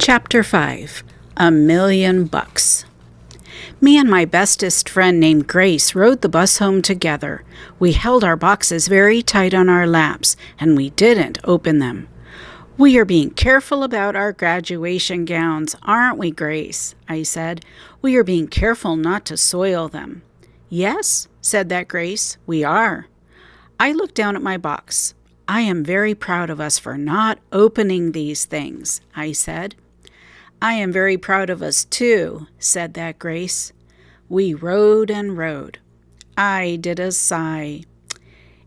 Chapter 5. $1,000,000. Me and my bestest friend named Grace rode the bus home together. We held our boxes very tight on our laps, and we didn't open them. "We are being careful about our graduation gowns, aren't we, Grace?" I said. "We are being careful not to soil them." "Yes," said that Grace, "we are." I looked down at my box. "I am very proud of us for not opening these things," I said. "I am very proud of us, too," said that Grace. We rode and rode. I did a sigh.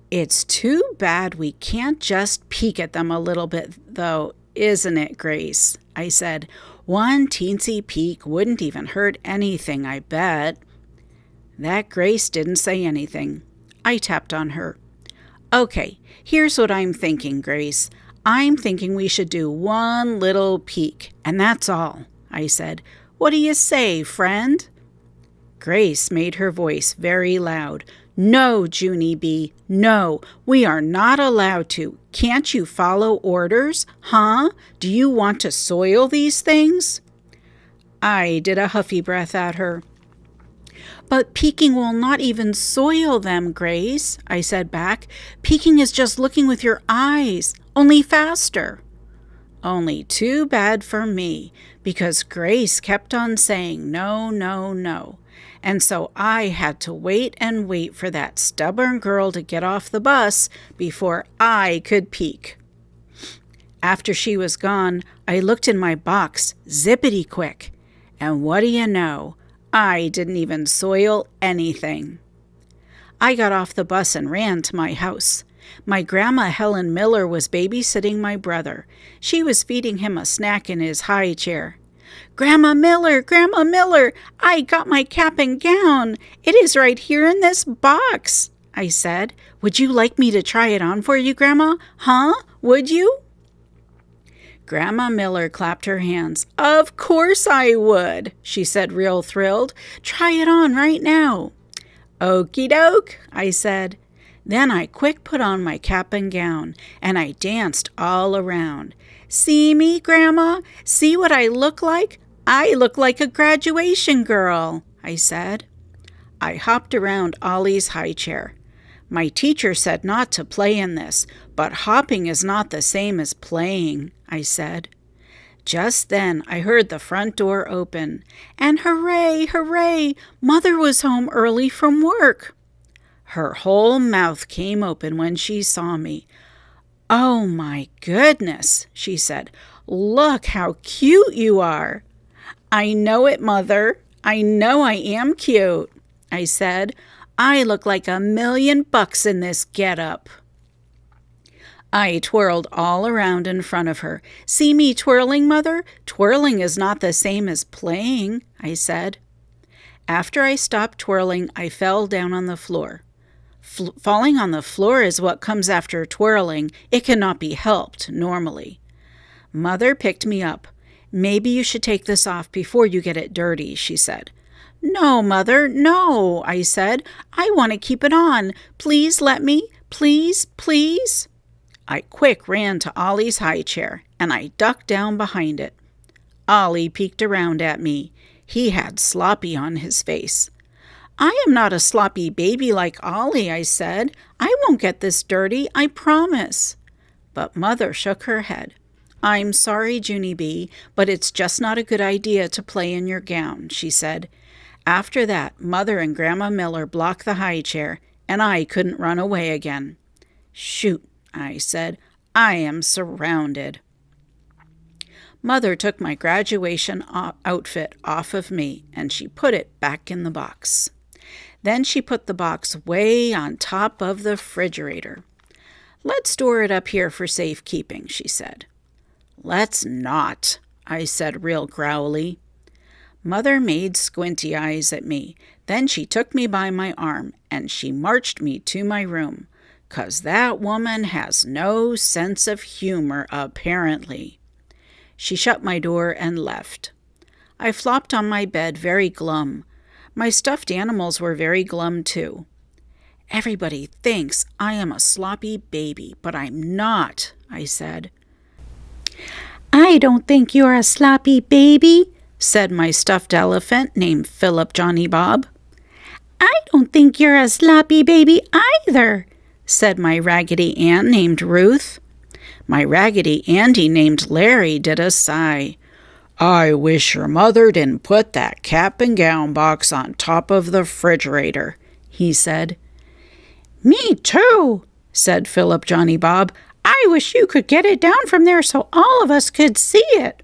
"It's too bad we can't just peek at them a little bit, though, isn't it, Grace?" I said. "One teensy peek wouldn't even hurt anything, I bet." That Grace didn't say anything. I tapped on her. "Okay, here's what I'm thinking, Grace. I'm thinking we should do one little peek, and that's all," I said. "What do you say, friend?" Grace made her voice very loud. "No, Junie B., no, we are not allowed to. Can't you follow orders? Huh? Do you want to soil these things?" I did a huffy breath at her. "But peeking will not even soil them, Grace," I said back. "Peeking is just looking with your eyes, only faster." Only too bad for me, because Grace kept on saying no, no, no. And so I had to wait and wait for that stubborn girl to get off the bus before I could peek. After she was gone, I looked in my box zippity quick. And what do you know? I didn't even soil anything. I got off the bus and ran to my house. My grandma Helen Miller was babysitting my brother. She was feeding him a snack in his high chair. Grandma Miller, I got my cap and gown. It is right here in this box," I said. "Would you like me to try it on for you, Grandma? Huh? Would you?" Grandma Miller clapped her hands. "Of course I would," she said, real thrilled. "Try it on right now." "Okie doke," I said. Then I quick put on my cap and gown, and I danced all around. "See me, Grandma? See what I look like? I look like a graduation girl," I said. I hopped around Ollie's high chair. "My teacher said not to play in this, but hopping is not the same as playing," I said. Just then I heard the front door open, and hooray, hooray, Mother was home early from work. Her whole mouth came open when she saw me. "Oh my goodness," she said. "Look how cute you are." "I know it, Mother. I know I am cute," I said. "I look like $1,000,000 in this getup." I twirled all around in front of her. "See me twirling, Mother? Twirling is not the same as playing," I said. After I stopped twirling, I fell down on the floor. Falling on the floor is what comes after twirling. It cannot be helped normally. Mother picked me up. "Maybe you should take this off before you get it dirty," she said. "No, Mother, no," I said. "I want to keep it on. Please let me. Please, please." I quick ran to Ollie's high chair, and I ducked down behind it. Ollie peeked around at me. He had sloppy on his face. "I am not a sloppy baby like Ollie," I said. "I won't get this dirty, I promise." But Mother shook her head. "I'm sorry, Junie B., but it's just not a good idea to play in your gown," she said. After that, Mother and Grandma Miller blocked the high chair, and I couldn't run away again. "Shoot," I said. "I am surrounded." Mother took my graduation outfit off of me, and she put it back in the box. Then she put the box way on top of the refrigerator. "Let's store it up here for safekeeping," she said. "Let's not," I said real growly. Mother made squinty eyes at me. Then she took me by my arm, and she marched me to my room, 'cause that woman has no sense of humor, apparently. She shut my door and left. I flopped on my bed very glum. My stuffed animals were very glum, too. "Everybody thinks I am a sloppy baby, but I'm not," I said. I don't think you're a sloppy baby, said my stuffed elephant named Philip Johnny Bob. I don't think you're a sloppy baby either, said my Raggedy Ann named Ruth. My Raggedy Andy named Larry did a sigh. I wish your mother didn't put that cap and gown box on top of the refrigerator, he said. Me too, said Philip Johnny Bob. I wish you could get it down from there so all of us could see it.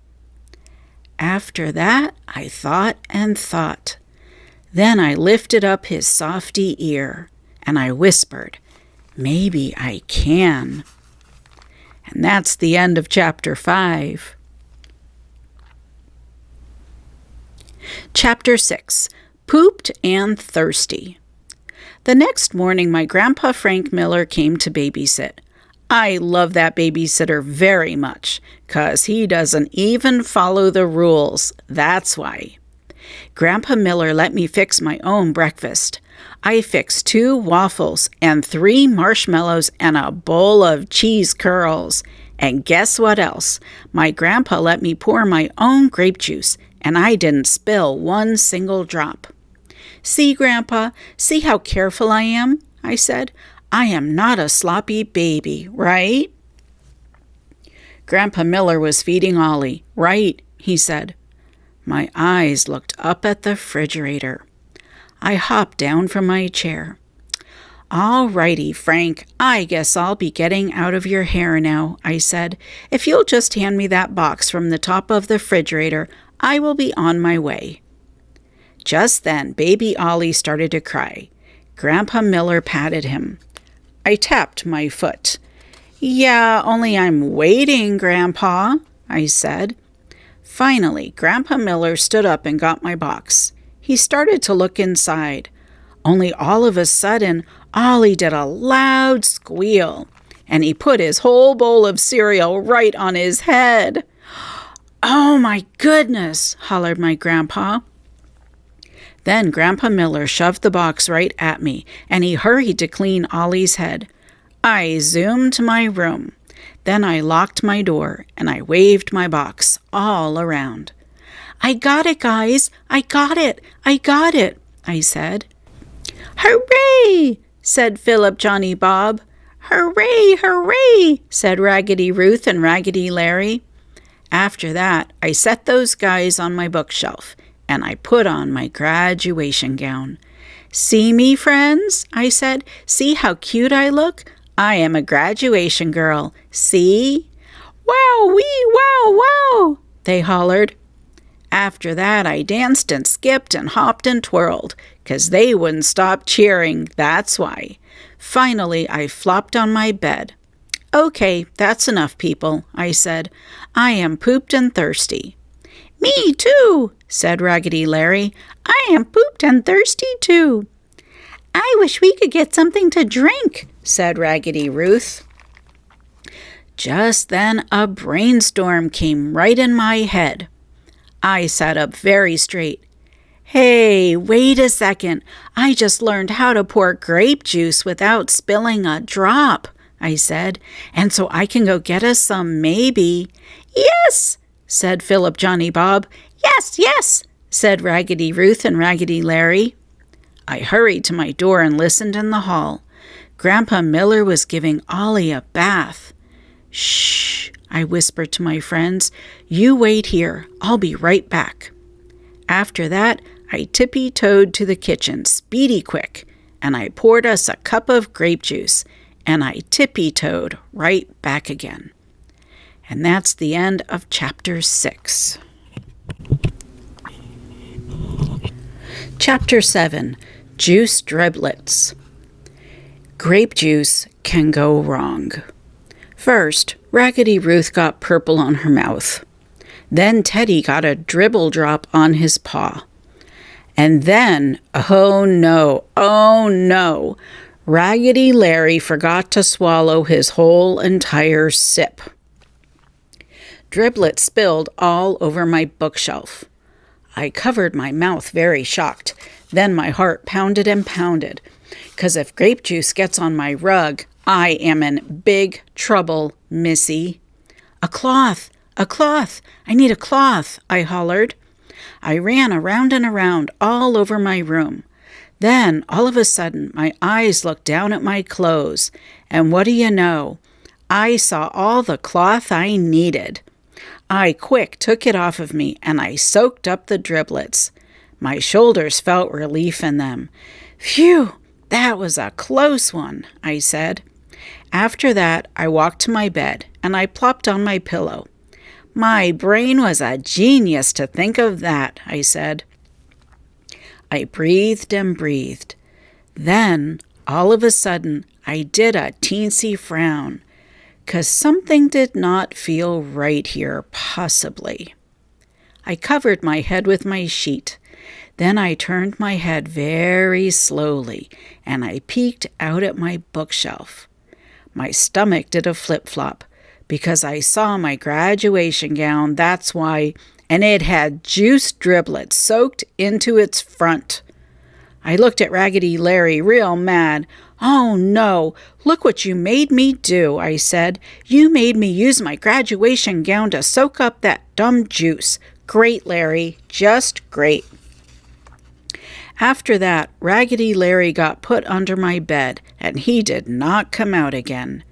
After that, I thought and thought. Then I lifted up his softy ear, and I whispered, maybe I can. And that's the end of Chapter 5. Chapter 6, Pooped and Thirsty. The next morning, my Grandpa Frank Miller came to babysit. I love that babysitter very much, 'cause he doesn't even follow the rules, that's why. Grandpa Miller let me fix my own breakfast. I fixed 2 waffles and 3 marshmallows and a bowl of cheese curls. And guess what else? My grandpa let me pour my own grape juice, and I didn't spill one single drop. See, Grandpa, see how careful I am, I said. I am not a sloppy baby, right? Grandpa Miller was feeding Ollie. Right, he said. My eyes looked up at the refrigerator. I hopped down from my chair. All righty, Frank, I guess I'll be getting out of your hair now, I said. If you'll just hand me that box from the top of the refrigerator, I will be on my way. Just then, baby Ollie started to cry. Grandpa Miller patted him. I tapped my foot. Yeah, only I'm waiting, Grandpa, I said. Finally, Grandpa Miller stood up and got my box. He started to look inside. Only all of a sudden, Ollie did a loud squeal, and he put his whole bowl of cereal right on his head. Oh, my goodness, hollered my grandpa. Then Grandpa Miller shoved the box right at me, and he hurried to clean Ollie's head. I zoomed to my room. Then I locked my door, and I waved my box all around. I got it, guys! I got it! I got it! I said. Hooray! Said Philip Johnny Bob. Hooray! Hooray! Said Raggedy Ruth and Raggedy Larry. After that, I set those guys on my bookshelf, and I put on my graduation gown. See me, friends? I said. See how cute I look? I am a graduation girl. See? Wow, wee, wow, wow, they hollered. After that, I danced and skipped and hopped and twirled, 'cause they wouldn't stop cheering, that's why. Finally, I flopped on my bed. Okay, that's enough, people, I said. I am pooped and thirsty. Me too, said Raggedy Larry. I am pooped and thirsty too. I wish we could get something to drink, said Raggedy Ruth. Just then a brainstorm came right in my head. I sat up very straight. Hey, wait a second. I just learned how to pour grape juice without spilling a drop, I said, and so I can go get us some maybe. Yes, said Philip Johnny Bob. Yes, yes, said Raggedy Ruth and Raggedy Larry. I hurried to my door and listened in the hall. Grandpa Miller was giving Ollie a bath. Shh, I whispered to my friends. You wait here. I'll be right back. After that, I tippy-toed to the kitchen, speedy quick, and I poured us a cup of grape juice, and I tippy-toed right back again. And that's the end of Chapter 6. Chapter 7, Juice Driblets. Grape juice can go wrong. First, Raggedy Ruth got purple on her mouth. Then Teddy got a dribble drop on his paw. And then, oh no, Raggedy Larry forgot to swallow his whole entire sip. Driblet spilled all over my bookshelf. I covered my mouth very shocked. Then my heart pounded and pounded, 'cause if grape juice gets on my rug, I am in big trouble, Missy. A cloth! "A cloth! I need a cloth!" I hollered. I ran around and around all over my room. Then, all of a sudden, my eyes looked down at my clothes, and what do you know? I saw all the cloth I needed. I quick took it off of me, and I soaked up the driblets. My shoulders felt relief in them. "Phew, that was a close one," I said. After that, I walked to my bed, and I plopped on my pillow. "My brain was a genius to think of that," I said. I breathed and breathed. Then, all of a sudden, I did a teensy frown, 'cause something did not feel right here, possibly. I covered my head with my sheet. Then I turned my head very slowly, and I peeked out at my bookshelf. My stomach did a flip-flop, because I saw my graduation gown, that's why, and it had juice driblets soaked into its front. I looked at Raggedy Larry real mad. "Oh no, look what you made me do," I said. "You made me use my graduation gown to soak up that dumb juice. Great, Larry, just great." After that, Raggedy Larry got put under my bed, and he did not come out again.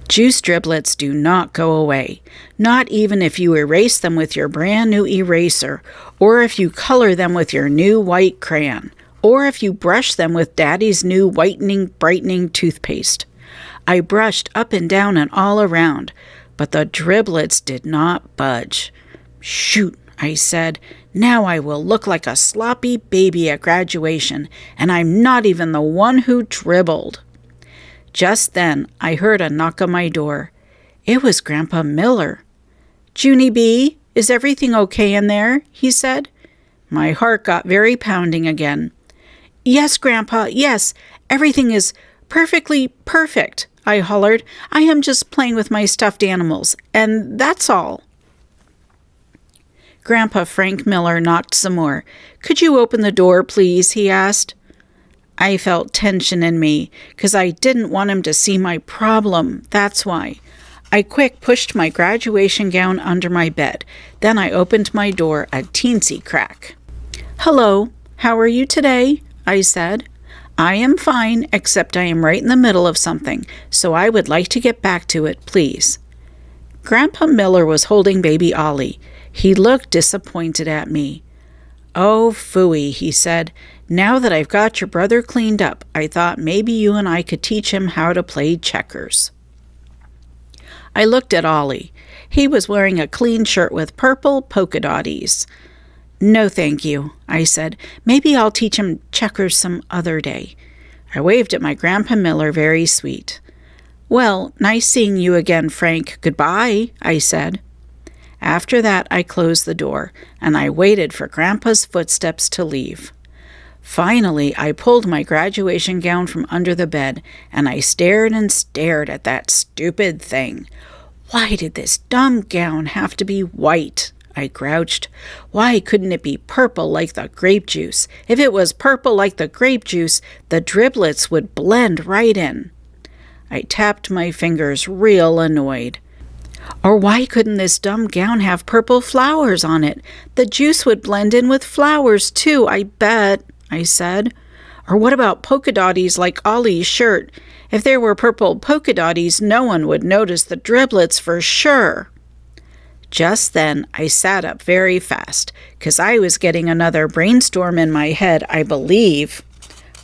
Juice driblets do not go away, not even if you erase them with your brand new eraser, or if you color them with your new white crayon, or if you brush them with Daddy's new whitening, brightening toothpaste. I brushed up and down and all around, but the driblets did not budge. "Shoot," I said, "now I will look like a sloppy baby at graduation, and I'm not even the one who dribbled." Just then, I heard a knock on my door. It was Grandpa Miller. "Junie B., is everything okay in there?" he said. My heart got very pounding again. "Yes, Grandpa, yes, everything is perfectly perfect," I hollered. "I am just playing with my stuffed animals, and that's all." Grandpa Frank Miller knocked some more. "Could you open the door, please?" he asked. I felt tension in me, 'cause I didn't want him to see my problem, that's why. I quick pushed my graduation gown under my bed. Then I opened my door a teensy crack. "Hello, how are you today?" I said. "I am fine, except I am right in the middle of something, so I would like to get back to it, please." Grandpa Miller was holding baby Ollie. He looked disappointed at me. "Oh, phooey," he said. "Now that I've got your brother cleaned up, I thought maybe you and I could teach him how to play checkers." I looked at Ollie. He was wearing a clean shirt with purple polka dotties. "No, thank you," I said. "Maybe I'll teach him checkers some other day." I waved at my Grandpa Miller, very sweet. "Well, nice seeing you again, Frank. Goodbye," I said. After that, I closed the door, and I waited for Grandpa's footsteps to leave. Finally, I pulled my graduation gown from under the bed, and I stared and stared at that stupid thing. Why did this dumb gown have to be white? I grouched. Why couldn't it be purple like the grape juice? If it was purple like the grape juice, the driblets would blend right in. I tapped my fingers, real annoyed. Or why couldn't this dumb gown have purple flowers on it? The juice would blend in with flowers, too, I bet, I said. Or what about polka dotties like Ollie's shirt? If there were purple polka dotties, no one would notice the driblets for sure. Just then, I sat up very fast, 'cause I was getting another brainstorm in my head, I believe.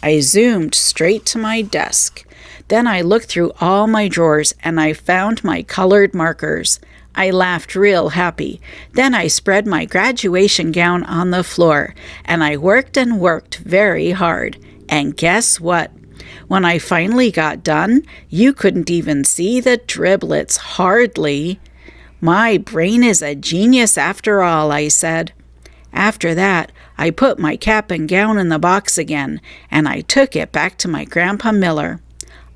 I zoomed straight to my desk. Then I looked through all my drawers, and I found my colored markers. I laughed real happy. Then I spread my graduation gown on the floor, and I worked and worked very hard. And guess what? When I finally got done, you couldn't even see the driblets, hardly. My brain is a genius after all, I said. After that, I put my cap and gown in the box again, and I took it back to my Grandpa Miller.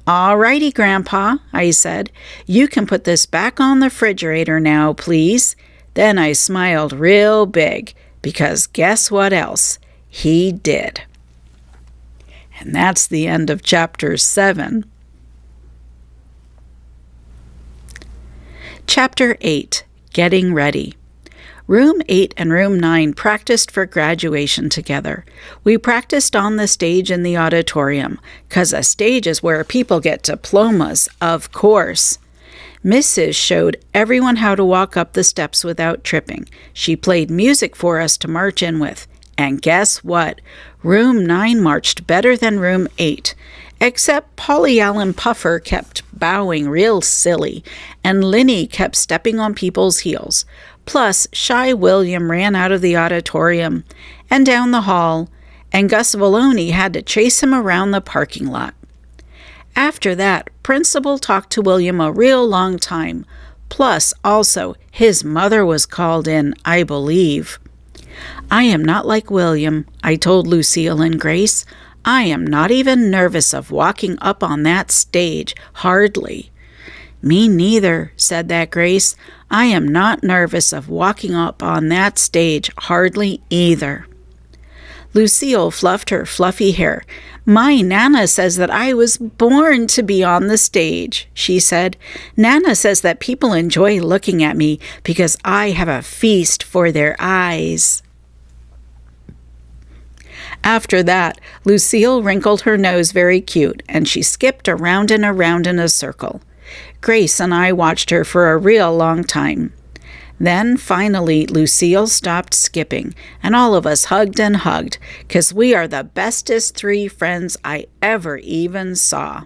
"All righty, Grandpa," I said. "You can put this back on the refrigerator now, please." Then I smiled real big, because guess what else? He did. And that's the end of Chapter 7. Chapter 8, getting ready. Room 8 and Room 9 practiced for graduation together. We practiced on the stage in the auditorium, 'cause a stage is where people get diplomas, of course. Mrs. showed everyone how to walk up the steps without tripping. She played music for us to march in with. And guess what? Room 9 marched better than Room 8. Except Polly Allen Puffer kept bowing real silly, and Linny kept stepping on people's heels. Plus, Shy William ran out of the auditorium and down the hall, and Gus Vallone had to chase him around the parking lot. After that, Principal talked to William a real long time. Plus, also, his mother was called in, I believe. I am not like William, I told Lucille and Grace. I am not even nervous of walking up on that stage, hardly. Me neither, said that Grace. I am not nervous of walking up on that stage, hardly either. Lucille fluffed her fluffy hair. My Nana says that I was born to be on the stage, she said. Nana says that people enjoy looking at me because I have a feast for their eyes. After that, Lucille wrinkled her nose very cute, and she skipped around and around in a circle. Grace and I watched her for a real long time. Then, finally, Lucille stopped skipping, and all of us hugged and hugged, 'cause we are the bestest 3 friends I ever even saw.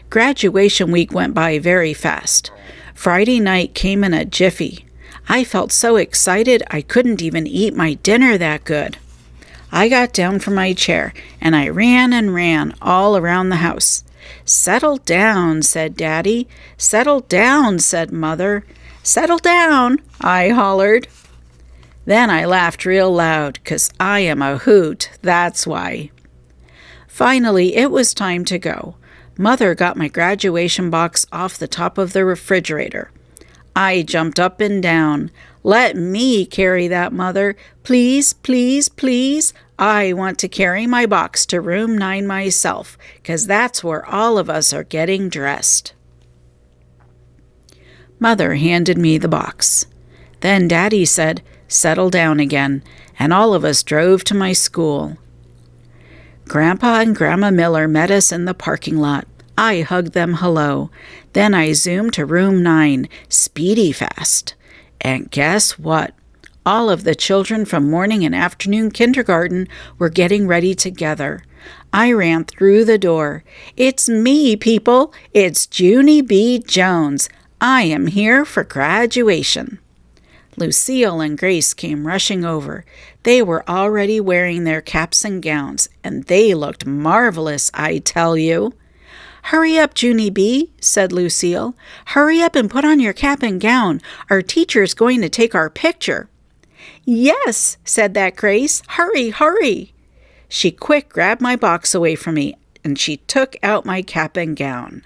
Graduation week went by very fast. Friday night came in a jiffy. I felt so excited I couldn't even eat my dinner that good. I got down from my chair, and I ran and ran all around the house. Settle down, said Daddy. Settle down, said Mother. Settle down, I hollered. Then I laughed real loud, 'cause I am a hoot, that's why. Finally, it was time to go. Mother got my graduation box off the top of the refrigerator. I jumped up and down. Let me carry that, Mother. Please, please, please. I want to carry my box to Room 9 myself, 'cause that's where all of us are getting dressed. Mother handed me the box. Then Daddy said, settle down again, and all of us drove to my school. Grandpa and Grandma Miller met us in the parking lot. I hugged them hello. Then I zoomed to Room 9, speedy fast. And guess what? All of the children from morning and afternoon kindergarten were getting ready together. I ran through the door. It's me, people. It's Junie B. Jones. I am here for graduation. Lucille and Grace came rushing over. They were already wearing their caps and gowns, and they looked marvelous, I tell you. Hurry up, Junie B., said Lucille. Hurry up and put on your cap and gown. Our teacher's going to take our picture. Yes, said that Grace. Hurry, hurry. She quick grabbed my box away from me, and she took out my cap and gown.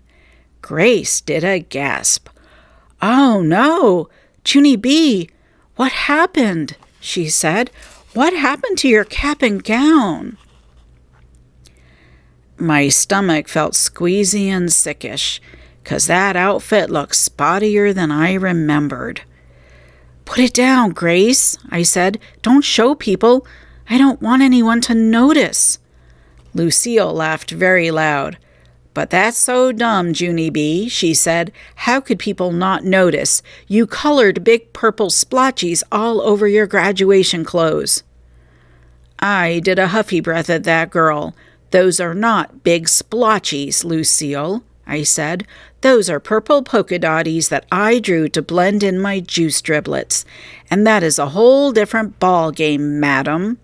Grace did a gasp. Oh, no, Junie B., what happened? She said. What happened to your cap and gown? My stomach felt squeezy and sickish, 'cause that outfit looked spottier than I remembered. Put it down, Grace, I said. Don't show people. I don't want anyone to notice. Lucille laughed very loud. But that's so dumb, Junie B., she said. How could people not notice? You colored big purple splotches all over your graduation clothes. I did a huffy breath at that girl. Those are not big splotches, Lucille, I said. Those are purple polka dotties that I drew to blend in my juice driblets. And that is a whole different ball game, madam.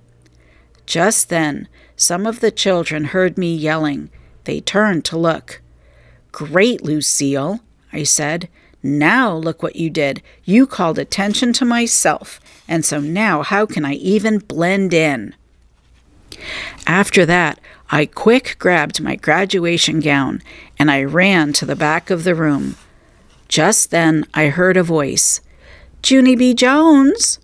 Just then, some of the children heard me yelling. They turned to look. Great, Lucille, I said. Now look what you did. You called attention to myself, and so now how can I even blend in? After that, I quick grabbed my graduation gown, and I ran to the back of the room. Just then, I heard a voice. Junie B. Jones!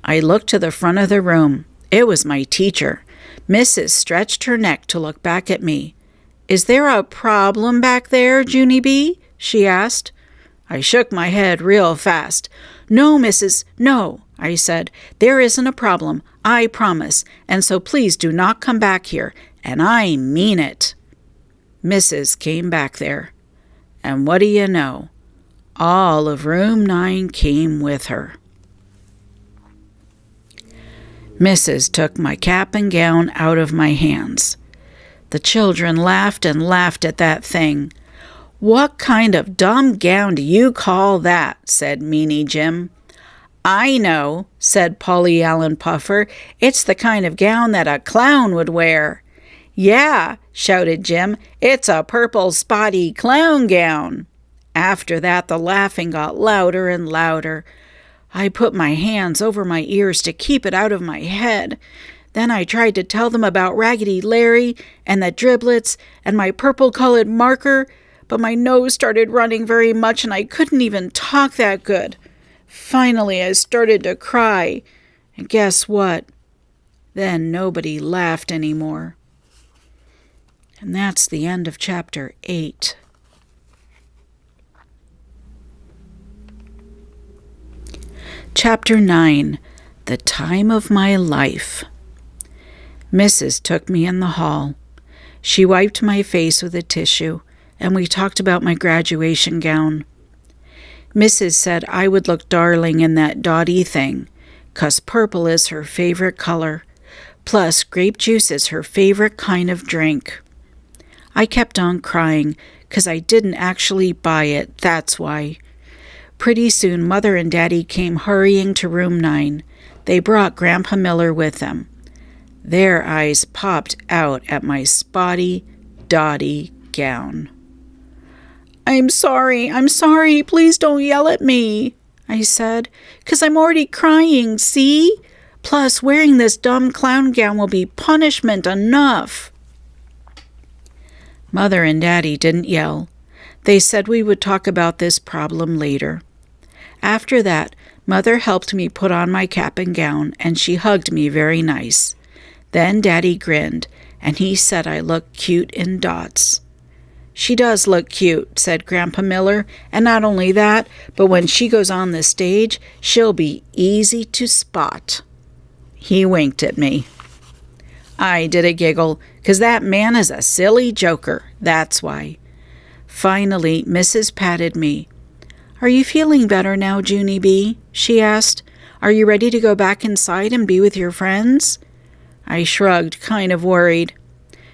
I looked to the front of the room. It was my teacher. Mrs. stretched her neck to look back at me. Is there a problem back there, Junie B.? She asked. I shook my head real fast. "No, Mrs. No," I said. "There isn't a problem, I promise, and so please do not come back here, and I mean it." Mrs. came back there, and what do you know? All of room 9 came with her. Mrs. took my cap and gown out of my hands. The children laughed and laughed at that thing. "What kind of dumb gown do you call that?" said Meanie Jim. "I know," said Polly Allen Puffer. "It's the kind of gown that a clown would wear." "Yeah," shouted Jim, "it's a purple spotty clown gown." After that, the laughing got louder and louder. I put my hands over my ears to keep it out of my head. Then I tried to tell them about Raggedy Larry and the driblets and my purple-colored marker, but my nose started running very much and I couldn't even talk that good. Finally, I started to cry, and guess what? Then nobody laughed anymore. And that's the end of Chapter 8. Chapter 9, The Time of My Life. Mrs. took me in the hall. She wiped my face with a tissue, and we talked about my graduation gown. Mrs. said I would look darling in that dotty thing, 'cause purple is her favorite color, plus grape juice is her favorite kind of drink. I kept on crying, 'cause I didn't actually buy it, that's why. Pretty soon Mother and Daddy came hurrying to room 9. They brought Grandpa Miller with them. Their eyes popped out at my spotty, dotty gown. I'm sorry, please don't yell at me," I said, "'cause I'm already crying, see? Plus, wearing this dumb clown gown will be punishment enough." Mother and Daddy didn't yell. They said we would talk about this problem later. After that, Mother helped me put on my cap and gown, and she hugged me very nice. Then Daddy grinned, and he said I looked cute in dots. "She does look cute," said Grandpa Miller, "and not only that, but when she goes on the stage, she'll be easy to spot." He winked at me. I did a giggle, 'cause that man is a silly joker, that's why. Finally, Mrs. patted me. "Are you feeling better now, Junie B?" she asked. "Are you ready to go back inside and be with your friends?" I shrugged, kind of worried.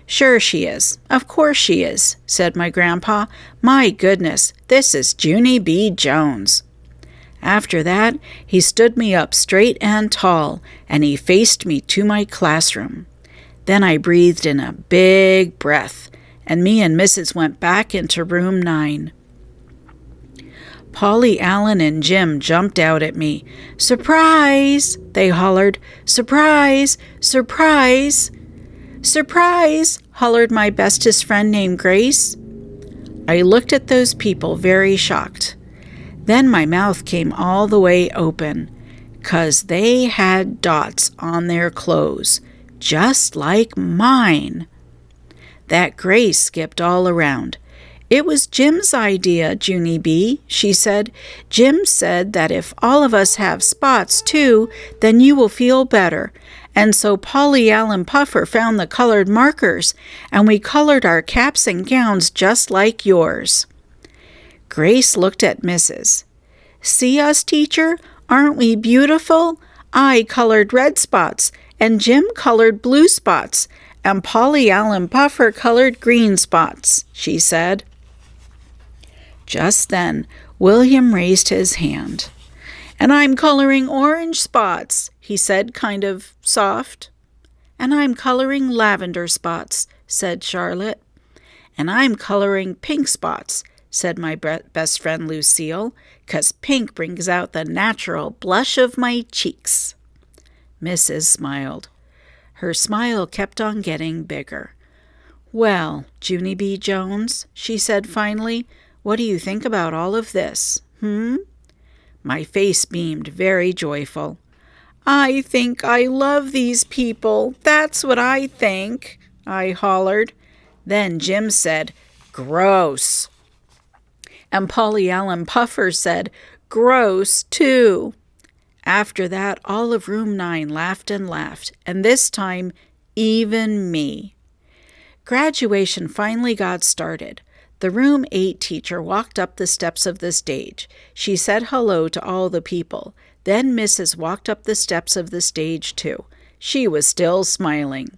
"Sure she is. Of course she is," said my grandpa. "My goodness, this is Junie B. Jones." After that, he stood me up straight and tall, and he faced me to my classroom. Then I breathed in a big breath, and me and Mrs. went back into room 9. Polly Allen and Jim jumped out at me. "Surprise!" they hollered. "Surprise! Surprise!" "Surprise!" hollered my bestest friend named Grace. I looked at those people very shocked. Then my mouth came all the way open, 'cause they had dots on their clothes, just like mine. That Grace skipped all around. "It was Jim's idea, Junie B," she said. "Jim said that if all of us have spots too, then you will feel better. And so Polly Allen Puffer found the colored markers, and we colored our caps and gowns just like yours." Grace looked at Mrs. "See us, teacher? Aren't we beautiful? I colored red spots, and Jim colored blue spots, and Polly Allen Puffer colored green spots," she said. Just then, William raised his hand. "And I'm coloring orange spots," he said, kind of soft. "And I'm coloring lavender spots," said Charlotte. "And I'm coloring pink spots," said my best friend Lucille, "'cause pink brings out the natural blush of my cheeks." Mrs. smiled. Her smile kept on getting bigger. "Well, Junie B. Jones," she said finally, "what do you think about all of this, My face beamed very joyful. "I think I love these people. That's what I think," I hollered. Then Jim said, "Gross." And Polly Allen Puffer said, "Gross, too." After that, all of room 9 laughed and laughed, and this time, even me. Graduation finally got started. The room 8 teacher walked up the steps of the stage. She said hello to all the people. Then Mrs. walked up the steps of the stage, too. She was still smiling.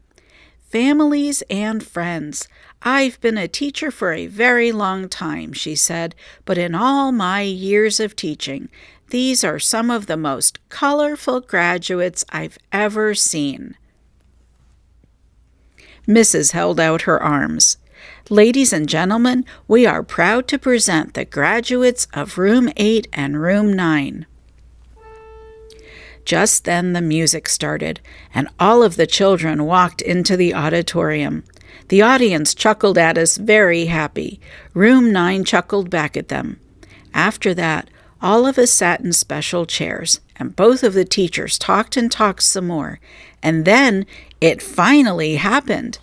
"Families and friends, I've been a teacher for a very long time," she said, "but in all my years of teaching, these are some of the most colorful graduates I've ever seen." Mrs. held out her arms. "Ladies and gentlemen, we are proud to present the graduates of Room 8 and Room 9. Just then the music started, and all of the children walked into the auditorium. The audience chuckled at us, very happy. Room 9 chuckled back at them. After that, all of us sat in special chairs, and both of the teachers talked and talked some more. And then it finally happened.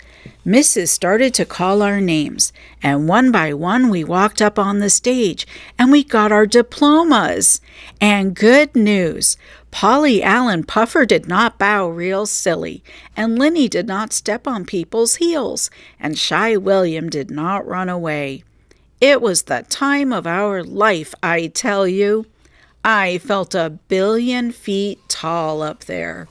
Mrs. started to call our names, and one by one we walked up on the stage, and we got our diplomas. And good news, Polly Allen Puffer did not bow real silly, and Linny did not step on people's heels, and Shy William did not run away. It was the time of our life, I tell you. I felt 1,000,000,000 feet tall up there.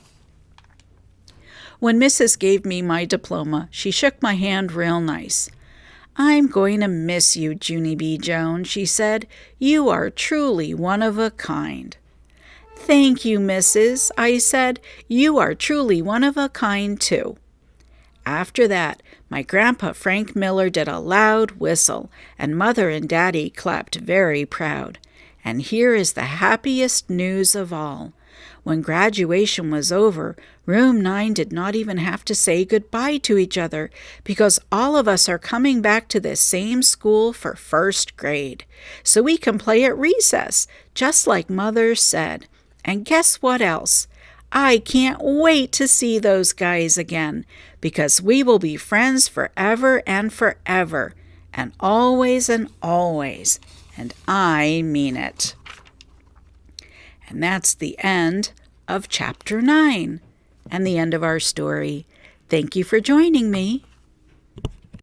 When Mrs. gave me my diploma, she shook my hand real nice. "I'm going to miss you, Junie B. Jones," she said. "You are truly one of a kind." "Thank you, Mrs.," I said. "You are truly one of a kind, too." After that, my Grandpa Frank Miller did a loud whistle, and Mother and Daddy clapped very proud. And here is the happiest news of all. When graduation was over, Room 9 did not even have to say goodbye to each other, because all of us are coming back to this same school for first grade. So we can play at recess, just like Mother said. And guess what else? I can't wait to see those guys again, because we will be friends forever and forever, and always, and I mean it. And that's the end of Chapter 9 and the end of our story. Thank you for joining me.